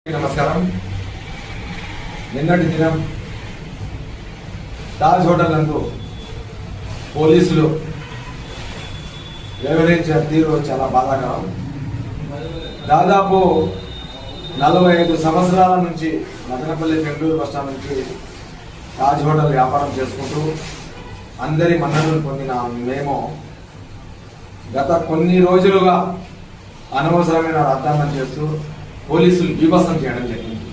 నమస్కారం. నిన్నటి దినం తాజ్ హోటల్ నందు పోలీసులు వ్యవహరించిన తీరు చాలా బాధాకరం. దాదాపు 45 సంవత్సరాల నుంచి మదనపల్లి బెంగళూరు బస్టాండ్ నుంచి తాజ్ హోటల్ వ్యాపారం చేసుకుంటూ అందరి మన్ననలు పొందిన మేము గత కొన్ని రోజులుగా అనవసరమైన రాద్ధాంతం చేస్తూ పోలీసులు బీభత్సం చేయడం జరిగింది.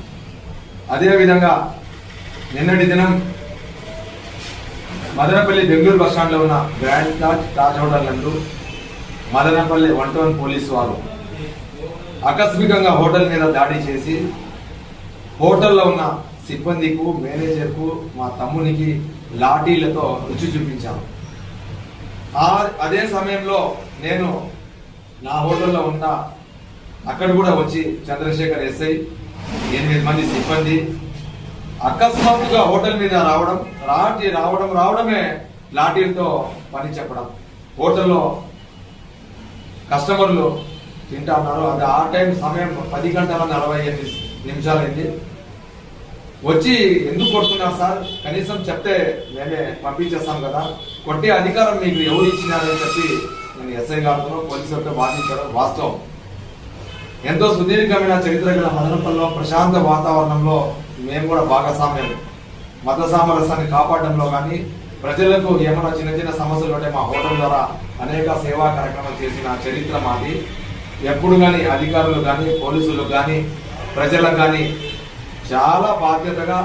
అదేవిధంగా నిన్నటి దినం మదనపల్లి బెంగళూరు బస్టాండ్లో ఉన్న గ్రాండ్ తాజ్ హోటల్ నందు మదనపల్లి 1 పోలీసు వారు ఆకస్మికంగా హోటల్ మీద దాడి చేసి హోటల్లో ఉన్న సిబ్బందికు, మేనేజర్కు, మా తమ్మునికి లాఠీలతో రుచి చూపించాను. అదే సమయంలో నేను నా హోటల్లో ఉన్న అక్కడ కూడా వచ్చి చంద్రశేఖర్ ఎస్ఐ 8 మంది సిబ్బంది అకస్మాత్తుగా హోటల్ మీద రావడమే లాఠీలతో పని చెప్పడం. హోటల్లో కస్టమర్లు తింటా ఉన్నారు. అది ఆ టైం సమయం 10 గంటల 45 నిమిషాలైంది. వచ్చి ఎందుకు కొడుతున్నారు సార్, కనీసం చెప్తే మేమే పంపించేస్తాం కదా, కొట్టే అధికారం మీకు ఎవరు ఇచ్చినారని చెప్పి నేను ఎస్ఐ గారితో పోలీసులతో వాదించడం వాస్తవం. ఎంతో సుదీర్ఘమైన చరిత్ర గల మదనపల్లిలో ప్రశాంత వాతావరణంలో మేము కూడా భాగస్వామ్యం, మత సామరస్యాన్ని కాపాడడంలో కానీ, ప్రజలకు ఏమైనా చిన్న చిన్న సమస్యలు ఉంటే మా హోటల్ ద్వారా అనేక సేవా కార్యక్రమాలు చేసిన చరిత్ర మాది. ఎప్పుడు కానీ అధికారులు కానీ, పోలీసులు కానీ, ప్రజలకు కానీ చాలా బాధ్యతగా,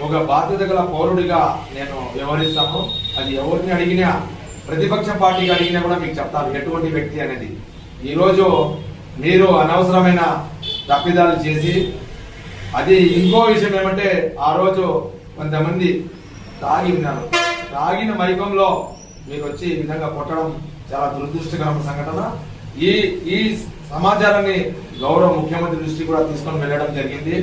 ఒక బాధ్యత గల పౌరుడిగా నేను వ్యవహరిస్తాను. అది ఎవరిని అడిగినా, ప్రతిపక్ష పార్టీకి అడిగినా కూడా మీకు చెప్తాను ఎటువంటి వ్యక్తి అనేది. ఈరోజు మీరు అనవసరమైన తప్పిదాలు చేసి, అది ఇంకో విషయం ఏమంటే, ఆ రోజు కొంతమంది తాగి ఉన్నారు. తాగిన మైకంలో మీరు వచ్చి ఈ విధంగా కొట్టడం చాలా దురదృష్టకరమైన సంఘటన. ఈ సమాచారాన్ని గౌరవ ముఖ్యమంత్రి దృష్టి కూడా తీసుకొని వెళ్ళడం జరిగింది.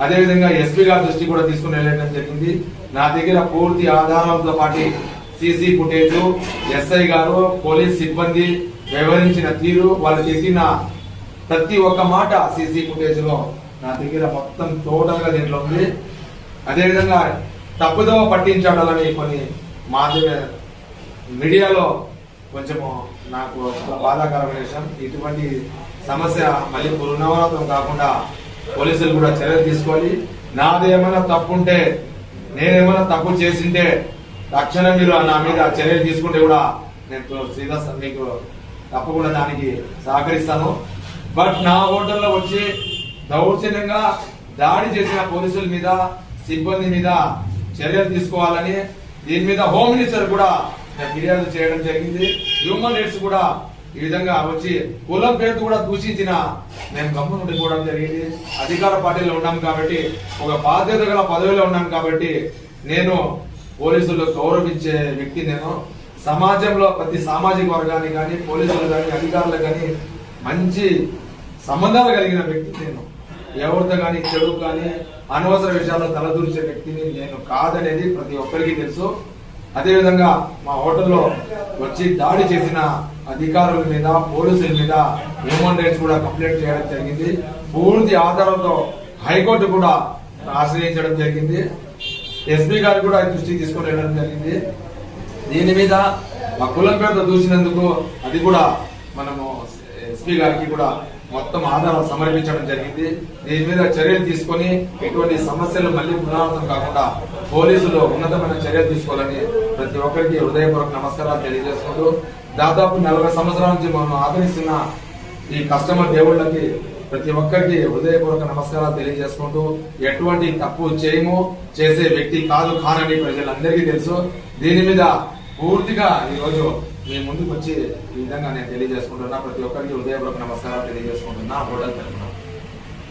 అదేవిధంగా ఎస్పీ గారి దృష్టి కూడా తీసుకుని వెళ్ళడం జరిగింది. నా దగ్గర పూర్తి ఆధారాలతో పాటు సీసీ ఫుటేజ్, ఎస్ఐ గారు, పోలీస్ సిబ్బంది వ్యవహరించిన తీరు, వాళ్ళు చెప్పిన ప్రతి ఒక్క మాట సీసీ ఫుటేజ్ లో నా దగ్గర మొత్తం టోటల్ గా దీంట్లో ఉంది. అదేవిధంగా తప్పుదోవ పట్టించాలని కొన్ని మాధ్యమ మీడియాలో కొంచెము నాకు చాలా బాధాకరమైన విషయం. ఇటువంటి సమస్య మళ్ళీ పునరావృతం కాకుండా పోలీసులు కూడా చర్యలు తీసుకోవాలి. నాదేమైనా తప్పు ఉంటే, నేనేమైనా తప్పు చేసింటే తక్షణం మీరు నా మీద చర్యలు తీసుకుంటే కూడా నేను మీకు తప్పకుండా దానికి సహకరిస్తాను. బట్ నా హోటల్లో వచ్చి దౌర్జన్యంగా దాడి చేసిన పోలీసుల మీద, సిబ్బంది మీద చర్యలు తీసుకోవాలని, దీని మీద హోమ్ మినిస్టర్ కూడా ఫిర్యాదు చేయడం జరిగింది. హ్యూమన్ రైట్స్ కూడా ఈ విధంగా వచ్చి కులం పేరు కూడా దూషించిన మేము గమ్మున ఉండిపోవడం జరిగింది. అధికార పార్టీలో ఉన్నాం కాబట్టి, ఒక బాధ్యత గల పదవిలో ఉన్నాం కాబట్టి, నేను పోలీసులు గౌరవించే వ్యక్తి. నేను సమాజంలో ప్రతి సామాజిక వర్గాన్ని కానీ, పోలీసులు కానీ, అధికారులు కానీ మంచి సంబంధాలు కలిగిన వ్యక్తి నేను. ఎవరితో కానీ చెడు కానీ అనవసర విషయాల్లో తలదూర్చే వ్యక్తిని నేను కాదనేది ప్రతి ఒక్కరికి తెలుసు. అదేవిధంగా మా హోటల్లో వచ్చి దాడి చేసిన అధికారుల మీద, పోలీసుల మీద హ్యూమన్ రైట్స్ కూడా కంప్లైంట్ చేయడం జరిగింది. పూర్తి ఆధారంతో హైకోర్టు కూడా ఆశ్రయించడం జరిగింది. ఎస్పీ గారు కూడా దృష్టికి తీసుకొని వెళ్ళడం జరిగింది. దీని మీద మా కులం పేరుతో దూసినందుకు అది కూడా మనము ఎస్పీ గారికి కూడా మొత్తం ఆధారాలు సమర్పించడం జరిగింది. దీని మీద చర్యలు తీసుకొని ఎటువంటి సమస్యలు మళ్ళీ పునరావృతం కాకుండా పోలీసులు ఉన్నతమైన చర్యలు తీసుకోవాలని ప్రతి ఒక్కరికి హృదయపూర్వక నమస్కారాలు తెలియజేసుకుంటూ, దాదాపు 40 సంవత్సరాల నుంచి మనం ఆదరిస్తున్న ఈ కస్టమర్ దేవుళ్ళకి ప్రతి ఒక్కరికి హృదయపూర్వక నమస్కారాలు తెలియజేసుకుంటూ, ఎటువంటి తప్పు చేయము, చేసే వ్యక్తి కానని ప్రజలందరికీ తెలుసు. దీని మీద పూర్తిగా ఈరోజు మీ ముందుకు వచ్చి ఈ విధంగా నేను తెలియజేసుకుంటున్నా. ప్రతి ఒక్కరికి హృదయపూర్వక నమస్కారాలు తెలియజేసుకుంటున్నా హోటల్ తరఫున.